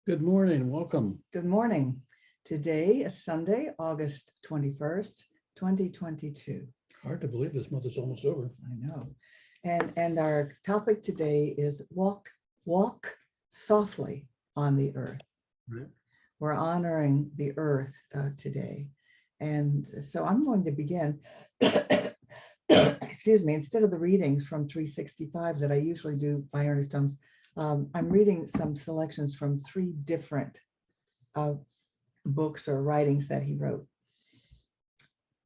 Good morning, welcome. Good morning. Today is Sunday, August 21st, 2022. Hard to believe this month is almost over. I know. And our topic today is walk softly on the earth. Right. We're honoring the earth today. And so I'm going to begin, excuse me, instead of the readings from 365 that I usually do by Ernest Holmes, I'm reading some selections from three different books or writings that he wrote.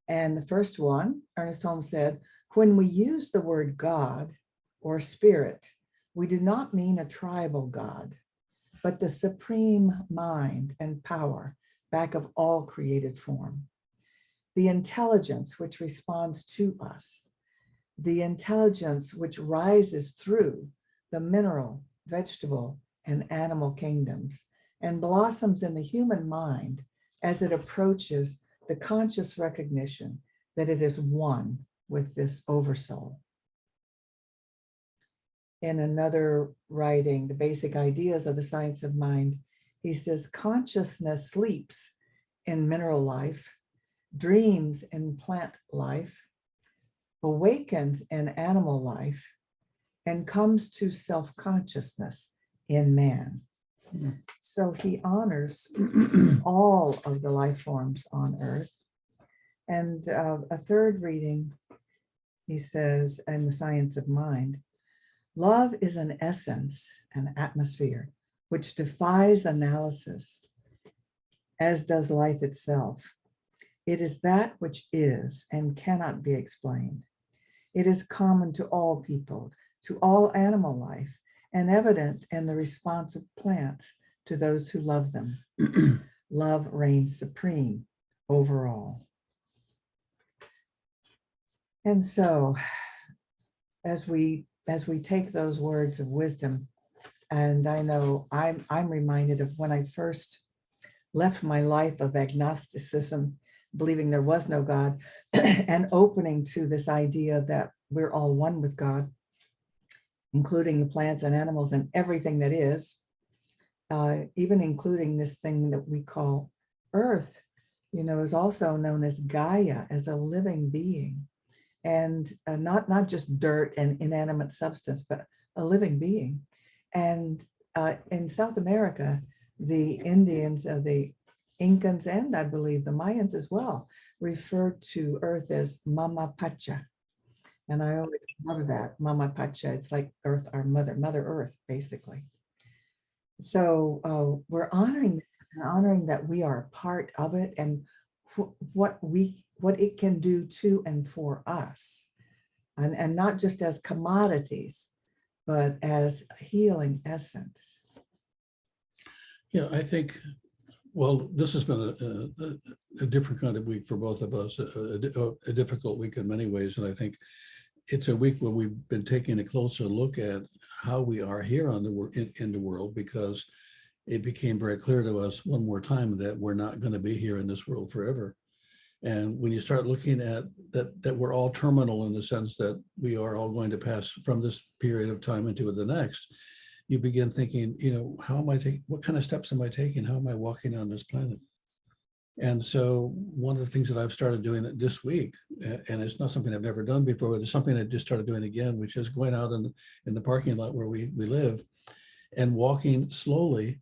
And the first one, Ernest Holmes said, when we use the word God or spirit, we do not mean a tribal God, but the supreme mind and power back of all created form. The intelligence which responds to us, the intelligence which rises through the mineral, vegetable, and animal kingdoms and blossoms in the human mind as it approaches the conscious recognition that it is one with this oversoul. In another writing, The Basic Ideas of the Science of Mind, he says, consciousness sleeps in mineral life, dreams in plant life, awakens in animal life, and comes to self-consciousness in man. So he honors all of the life forms on earth. And a third reading, he says, in The Science of Mind, love is an essence, an atmosphere, which defies analysis, as does life itself. It is that which is and cannot be explained. It is common to all people, to all animal life, and evident in the response of plants to those who love them. Love reigns supreme over all. And so, as we take those words of wisdom, and I know I'm reminded of when I first left my life of agnosticism, believing there was no God, and opening to this idea that we're all one with God, including the plants and animals and everything that is, even including this thing that we call Earth, is also known as Gaia, as a living being, and not just dirt and inanimate substance, but a living being. And in South America, the Indians, the Incans, and I believe the Mayans as well, refer to Earth as Mama Pacha. And I always love that, Mama Pacha. It's like Earth, our Mother Earth, basically. So we're honoring that we are a part of it, and what it can do to and for us, and not just as commodities, but as healing essence. Yeah, I think, well, this has been a different kind of week for both of us, a difficult week in many ways. And I think it's a week where we've been taking a closer look at how we are here on in the world, because it became very clear to us one more time that we're not going to be here in this world forever. And when you start looking at that we're all terminal, in the sense that we are all going to pass from this period of time into the next, you begin thinking, how am I taking, what kind of steps am I taking? How am I walking on this planet? And so one of the things that I've started doing this week, and it's not something I've never done before, but it's something I just started doing again, which is going out in the parking lot where we live and walking slowly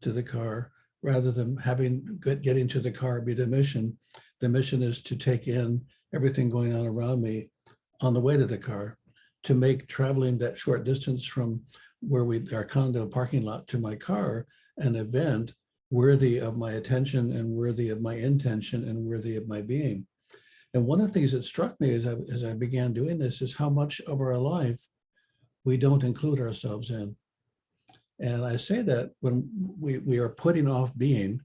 to the car, rather than getting to the car be the mission. The mission is to take in everything going on around me on the way to the car, to make traveling that short distance from where our condo parking lot to my car an event worthy of my attention and worthy of my intention and worthy of my being. And one of the things that struck me as I began doing this is how much of our life we don't include ourselves in. And I say that when we are putting off being,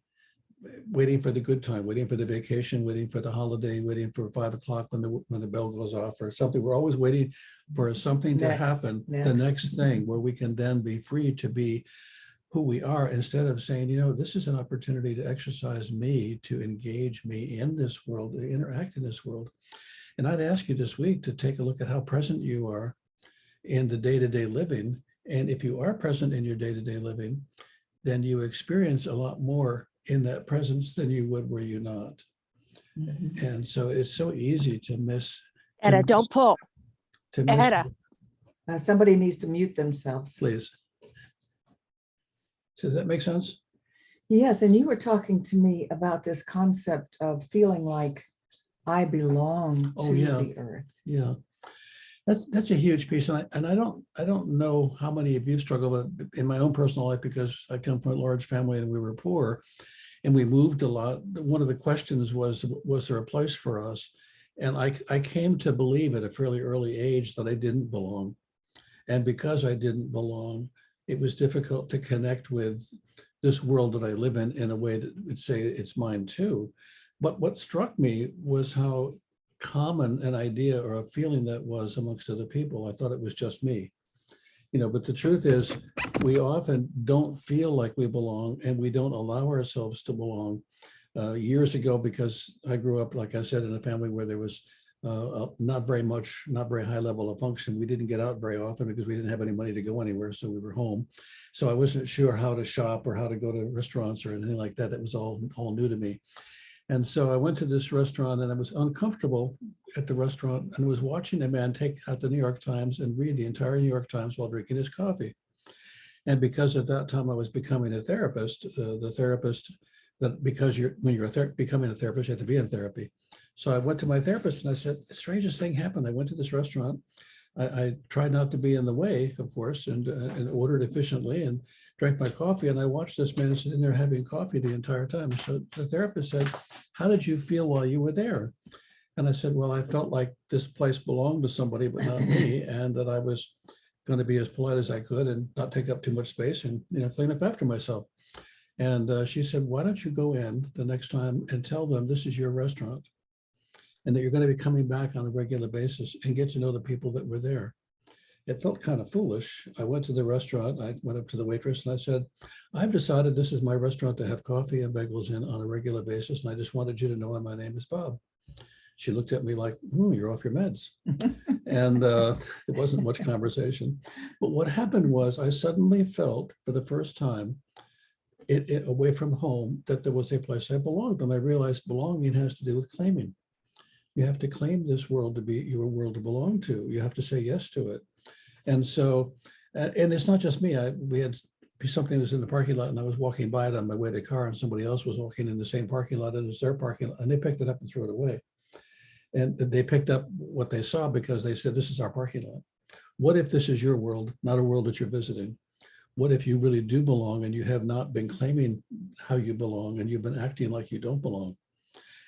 waiting for the good time, waiting for the vacation, waiting for the holiday, waiting for 5 o'clock when the bell goes off or something. We're always waiting for something to happen, the next thing, where we can then be free to be who we are, instead of saying, this is an opportunity to exercise me, to engage me in this world, to interact in this world. And I'd ask you this week to take a look at how present you are in the day-to-day living. And if you are present in your day-to-day living, then you experience a lot more in that presence than you would were you not. Mhm. And so it's so easy to miss. Etta, don't pull. To miss, Etta. Somebody needs to mute themselves. please. Does that make sense? Yes, and you were talking to me about this concept of feeling like I belong Oh, to yeah. the earth. Yeah. That's a huge piece. And I don't know how many of you struggle with it in my own personal life, because I come from a large family and we were poor and we moved a lot. One of the questions was there a place for us? And I came to believe at a fairly early age that I didn't belong. And because I didn't belong, it was difficult to connect with this world that I live in a way that would say it's mine too. But what struck me was how common an idea or a feeling that was amongst other people. I thought it was just me, but the truth is we often don't feel like we belong, and we don't allow ourselves to belong. Years ago, because I grew up, like I said, in a family where there was not very high level of function. We didn't get out very often because we didn't have any money to go anywhere. So we were home. So I wasn't sure how to shop or how to go to restaurants or anything like that. That was all new to me. And so I went to this restaurant and I was uncomfortable at the restaurant and was watching a man take out the New York Times and read the entire New York Times while drinking his coffee. And because at that time I was becoming a therapist, the therapist that when you're becoming a therapist, you have to be in therapy. So I went to my therapist and I said, the strangest thing happened. I went to this restaurant. I tried not to be in the way, of course, and ordered efficiently and drank my coffee. And I watched this man sitting there having coffee the entire time. So the therapist said, how did you feel while you were there? And I said, well, I felt like this place belonged to somebody, but not me. And that I was going to be as polite as I could and not take up too much space and, clean up after myself. And she said, why don't you go in the next time and tell them this is your restaurant and that you're going to be coming back on a regular basis and get to know the people that were there. It felt kind of foolish. I went to the restaurant. I went up to the waitress and I said, I've decided this is my restaurant to have coffee and bagels in on a regular basis. And I just wanted you to know my name is Bob. She looked at me like, you're off your meds. And there wasn't much conversation. But what happened was I suddenly felt for the first time away from home that there was a place I belonged. And I realized belonging has to do with claiming. You have to claim this world to be your world to belong to. You have to say yes to it. And so, and it's not just me. We had something that was in the parking lot and I was walking by it on my way to the car and somebody else was walking in the same parking lot and it's their parking lot and they picked it up and threw it away. And they picked up what they saw because they said, this is our parking lot. What if this is your world, not a world that you're visiting? What if you really do belong and you have not been claiming how you belong and you've been acting like you don't belong?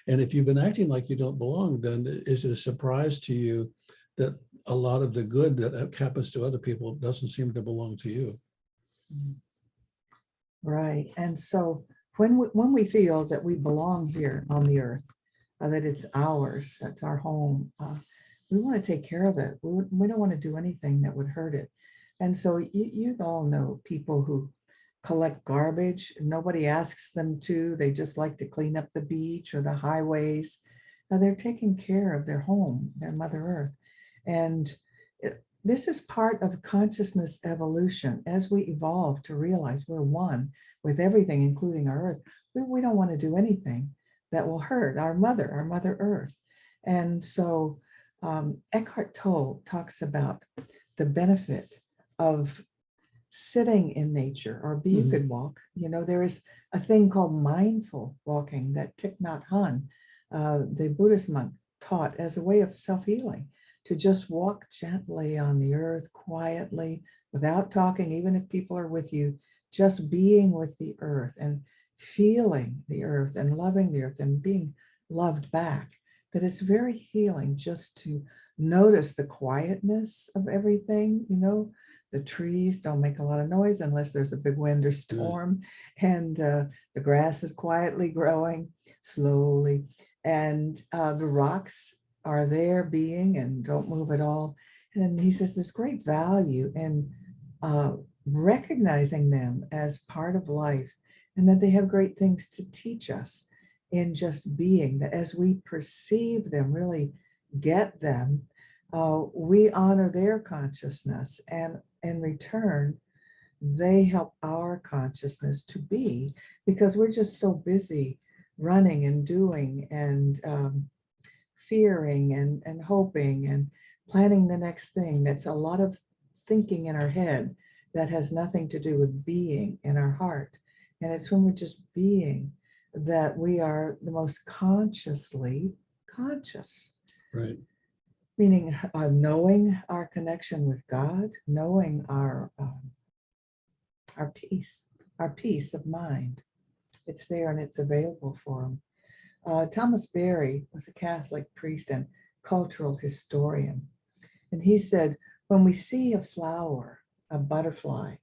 And if you've been acting like you don't belong, then is it a surprise to you that a lot of the good that happens to other people doesn't seem to belong to you? Right. And so when we feel that we belong here on the earth, that it's ours, that's our home, we want to take care of it. We don't want to do anything that would hurt it. And so you all know people who collect garbage. Nobody asks them to. They just like to clean up the beach or the highways. Now they're taking care of their home, their Mother Earth. And this is part of consciousness evolution. As we evolve to realize we're one with everything, including our Earth, we don't want to do anything that will hurt our Mother Earth. And so Eckhart Tolle talks about the benefit of sitting in nature, or you could walk. There is a thing called mindful walking that Thich Nhat Hanh, the Buddhist monk, taught as a way of self-healing, to just walk gently on the earth, quietly, without talking, even if people are with you, just being with the earth and feeling the earth and loving the earth and being loved back. That it's very healing just to notice the quietness of everything. The trees don't make a lot of noise unless there's a big wind or storm, and the grass is quietly growing slowly, and the rocks are there being and don't move at all. And he says there's great value in recognizing them as part of life, and that they have great things to teach us in just being, that as we perceive them, really get them, we honor their consciousness, and in return, they help our consciousness to be, because we're just so busy running and doing and fearing and hoping and planning the next thing. That's a lot of thinking in our head that has nothing to do with being in our heart. And it's when we're just being that we are the most consciously conscious. Right. Meaning knowing our connection with God, knowing our peace of mind. It's there and it's available for them. Thomas Berry was a Catholic priest and cultural historian. And he said, when we see a flower, a butterfly,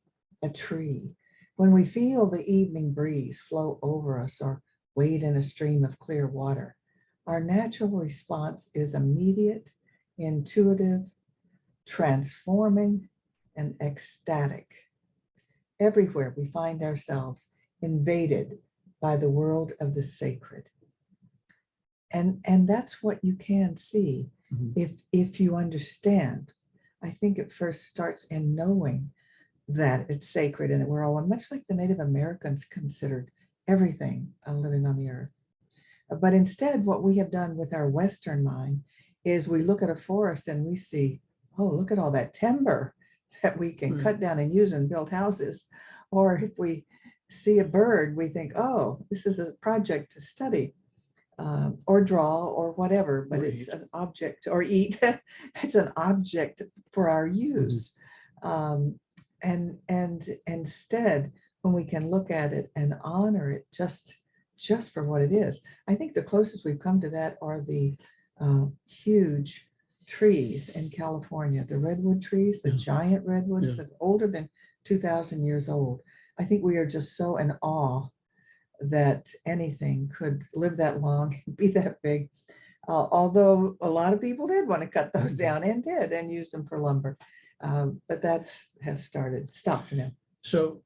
a tree, when we feel the evening breeze flow over us or wade in a stream of clear water, our natural response is immediate, intuitive, transforming, and ecstatic. Everywhere we find ourselves invaded by the world of the sacred. And that's what you can see if you understand. I think it first starts in knowing that it's sacred and that we're all, much like the Native Americans considered everything living on the earth. But instead, what we have done with our Western mind is we look at a forest and we see, oh, look at all that timber that we can cut down and use and build houses. Or if we see a bird, we think, oh, this is a project to study or draw or whatever, but it's an object, or eat. It's an object for our use. And instead, when we can look at it and honor it just for what it is, I think the closest we've come to that are the huge trees in California, the redwood trees, the giant redwoods that are older than 2,000 years old. I think we are just so in awe that anything could live that long and be that big. Although a lot of people did want to cut those down and did and use them for lumber. But that has stopped now. So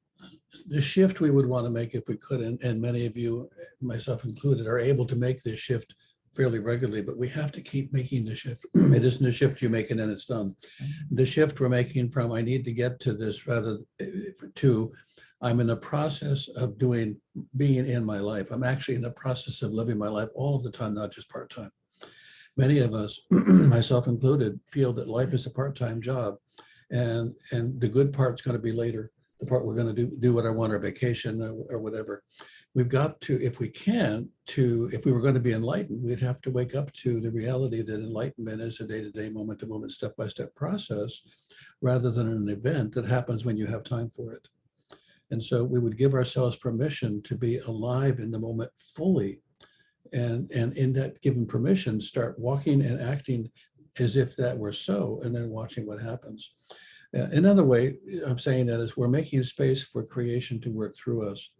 the shift we would want to make if we could, and many of you, myself included, are able to make this shift fairly regularly, but we have to keep making the shift. It isn't a shift you make and then it's done. The shift we're making from I need to get to this rather to I'm in the process of being in my life. I'm actually in the process of living my life all of the time, not just part-time. Many of us, myself included, feel that life is a part-time job and the good part's going to be later. The part we're going to do what I want, or vacation or whatever. We've got to, if we were going to be enlightened, we'd have to wake up to the reality that enlightenment is a day-to-day, moment-to-moment, step-by-step process, rather than an event that happens when you have time for it. And so we would give ourselves permission to be alive in the moment fully. And in that given permission, start walking and acting as if that were so, and then watching what happens. Another way of saying that is we're making space for creation to work through us.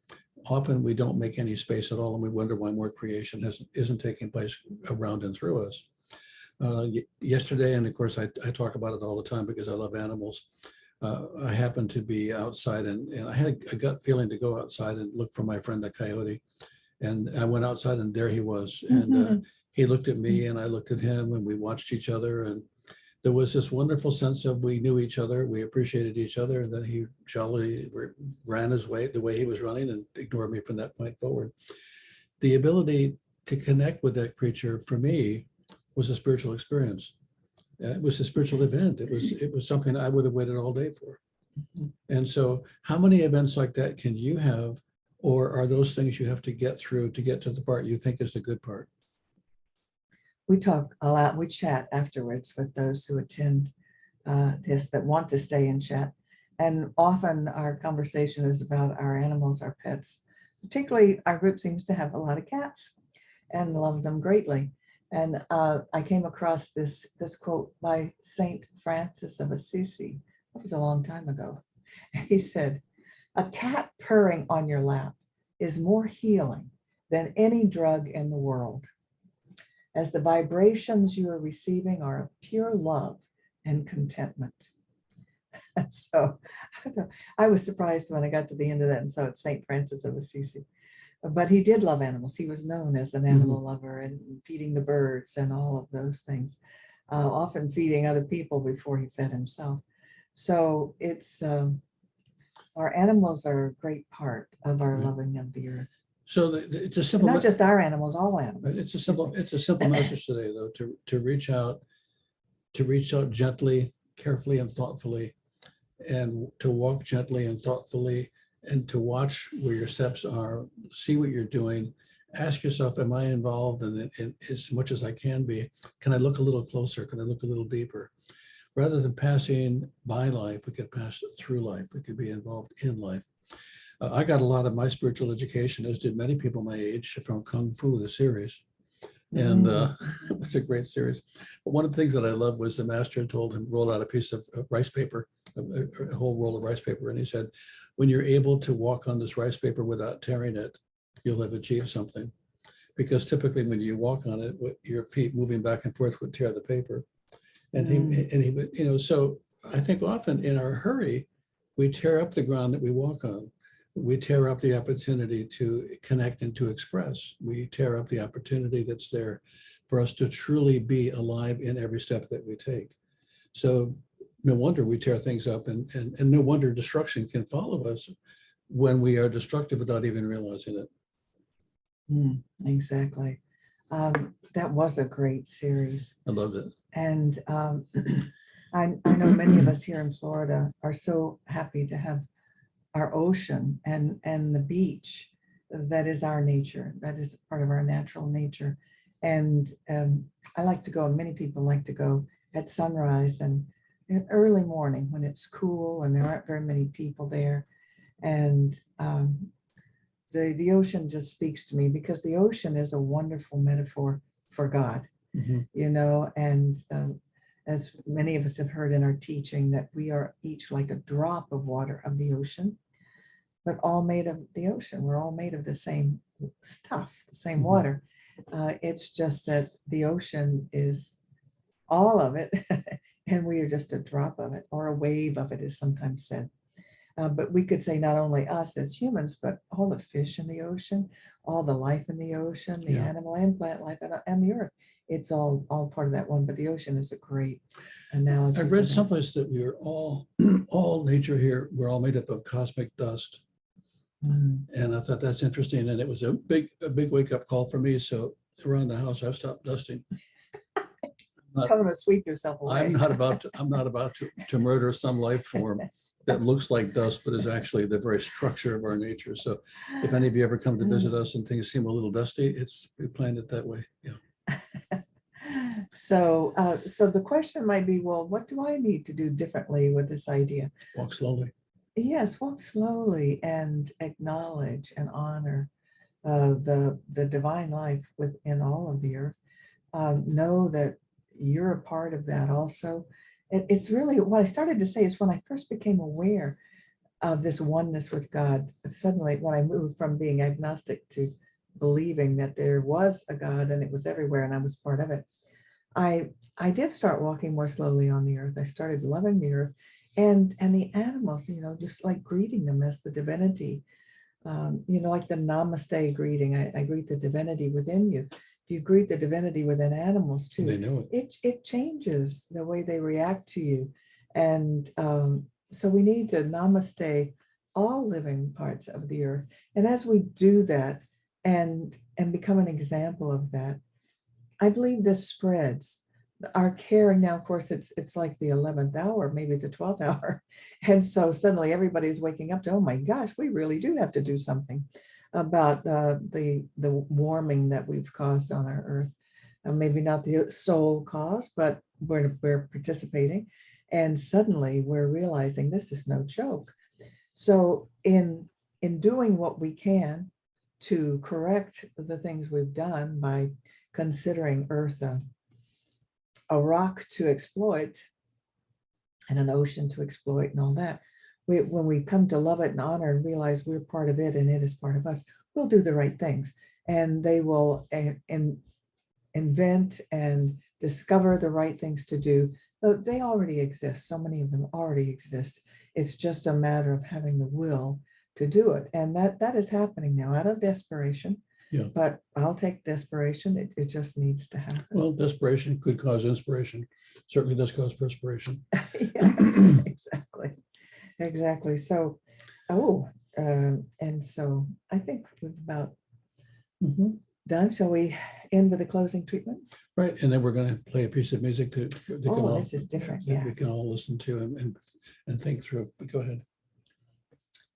Often we don't make any space at all, and we wonder why more creation isn't taking place around and through us. Yesterday, and of course I talk about it all the time because I love animals, I happened to be outside and I had a gut feeling to go outside and look for my friend, the coyote. And I went outside and there he was. And he looked at me and I looked at him and we watched each other. And there was this wonderful sense of we knew each other, we appreciated each other. And then he jolly ran his way, the way he was running, and ignored me from that point forward. The ability to connect with that creature for me was a spiritual experience. It was a spiritual event. It was something I would have waited all day for. And so how many events like that can you have, or are those things you have to get through to get to the part you think is the good part? We talk a lot, we chat afterwards with those who attend this that want to stay and chat. And often our conversation is about our animals, our pets. Particularly our group seems to have a lot of cats and love them greatly. And I came across this quote by Saint Francis of Assisi. That was a long time ago. He said, "A cat purring on your lap is more healing than any drug in the world, as the vibrations you are receiving are of pure love and contentment." So I was surprised when I got to the end of that and saw it's Saint Francis of Assisi. But he did love animals. He was known as an animal lover and feeding the birds and all of those things, often feeding other people before he fed himself. So it's Our animals are a great part of our Right. loving of the earth. So it's a And simple. not just our animals, all animals. It's a Excuse simple. me. It's a simple message today, though, to reach out, gently, carefully, and thoughtfully, and to walk gently and thoughtfully, and to watch where your steps are, see what you're doing, ask yourself, am I involved in as much as I can be? Can I look a little closer? Can I look a little deeper? Rather than passing by life, we could pass through life. We could be involved in life. I got a lot of my spiritual education, as did many people my age, from Kung Fu, the series. And it's a great series. But one of the things that I loved was the master told him, roll out a piece of rice paper, a whole roll of rice paper. And he said, when you're able to walk on this rice paper without tearing it, you'll have achieved something. Because typically when you walk on it, your feet moving back and forth would tear the paper. And he would, so I think often in our hurry, we tear up the ground that we walk on. We tear up the opportunity to connect and to express. We tear up the opportunity that's there for us to truly be alive in every step that we take. So no wonder we tear things up, and no wonder destruction can follow us when we are destructive without even realizing it. Exactly. That was a great series. I loved it. And I know many of us here in Florida are so happy to have our ocean and the beach. That is our nature. That is part of our natural nature. And I like to go, and many people like to go at sunrise and early morning when it's cool and there aren't very many people there. And the ocean just speaks to me, because the ocean is a wonderful metaphor for God, and as many of us have heard in our teaching, that we are each like a drop of water of the ocean, but all made of the ocean. We're all made of the same stuff, the same water. It's just that the ocean is all of it, and we are just a drop of it, or a wave of it, is sometimes said. But we could say not only us as humans, but all the fish in the ocean, all the life in the ocean, the animal and plant life, and the earth. It's all part of that one. But the ocean is a great analogy. I read someplace that we are all nature here. We're all made up of cosmic dust. And I thought that's interesting. And it was a big wake up call for me. So around the house, I've stopped dusting. Come to sweep yourself away. I'm not about to murder some life form that looks like dust, but is actually the very structure of our nature. So if any of you ever come to visit us and things seem a little dusty, we planned it that way. Yeah. So the question might be, well, what do I need to do differently with this idea? Walk slowly. Yes, walk slowly and acknowledge and honor the divine life within all of the earth. Know that you're a part of that also. It's really what I started to say is, when I first became aware of this oneness with God, suddenly when I moved from being agnostic to believing that there was a God and it was everywhere and I was part of it, I did start walking more slowly on the earth. I started loving the earth and the animals, just like greeting them as the divinity, like the namaste greeting. I greet the divinity within you. If you greet the divinity within animals too, they know it changes the way they react to you. And so we need to namaste all living parts of the earth. And as we do that and become an example of that, I believe this spreads. Our caring now, of course, it's like the 11th hour, maybe the 12th hour. And so suddenly everybody's waking up to, oh my gosh, we really do have to do something about the warming that we've caused on our earth. Maybe not the sole cause, but we're participating. And suddenly we're realizing this is no joke. So in doing what we can to correct the things we've done by considering Earth a rock to exploit and an ocean to exploit and all that, when we come to love it and honor and realize we're part of it and it is part of us, we'll do the right things, and they will invent and discover the right things to do. They already exist. So many of them already exist. It's just a matter of having the will to do it. And that is happening now out of desperation. Yeah. But I'll take desperation. It just needs to happen. Well, desperation could cause inspiration. Certainly does cause perspiration. Yeah, exactly. So Oh, and so I think we've about Mhm. done. Shall we end with a closing treatment? Right, and then we're going to play a piece of music Oh, this is different, that we yes. can all listen to and think through. But go ahead.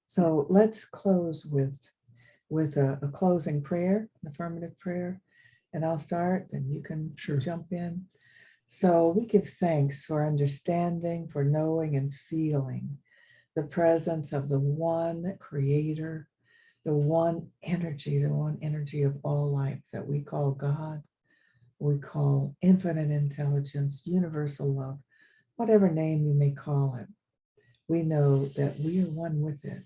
So let's close with a closing prayer, an affirmative prayer. And I'll start, then you can Sure. jump in. So we give thanks for understanding, for knowing and feeling the presence of the one creator, the one energy of all life that we call God, we call infinite intelligence, universal love, whatever name you may call it. We know that we are one with it.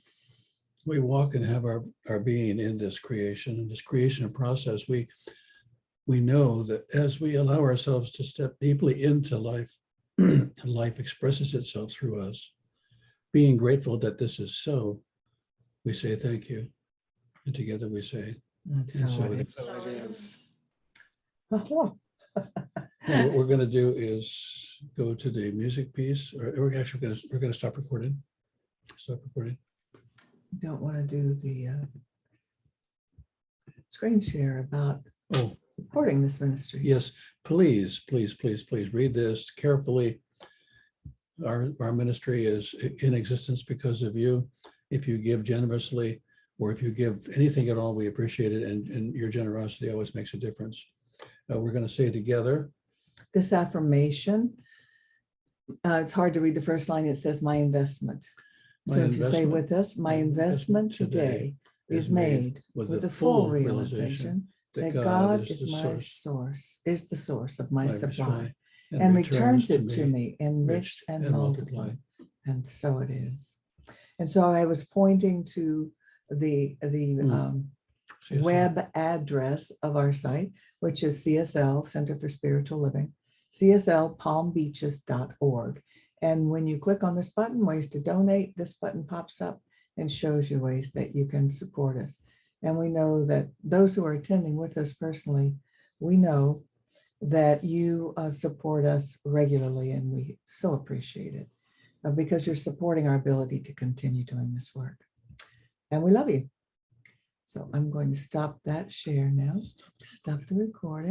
We walk and have our being in this creation process. We know that as we allow ourselves to step deeply into life, life expresses itself through us. Being grateful that this is so, we say thank you. And together we say, And so it is. Oh, now what we're going to do is go to the music piece, or we're actually we're going to stop recording. Stop recording. don't want to do the screen share about supporting this ministry. Yes, please read this carefully. Our ministry is in existence because of you. If you give generously, or if you give anything at all, we appreciate it. And your generosity always makes a difference. We're going to say together. This affirmation, it's hard to read the first line. It says, my investment. So if you say with us, my investment today is made with the full realization that God is my source, is the source of my supply, and returns it to me enriched and multiplied. And so it is. And so I was pointing to the web address of our site, which is CSL, Center for Spiritual Living, cslpalmbeaches.org. And when you click on this button, ways to donate, this button pops up and shows you ways that you can support us. And we know that those who are attending with us personally, we know that you support us regularly, and we so appreciate it because you're supporting our ability to continue doing this work. And we love you. So I'm going to stop that share now. Stop the recording.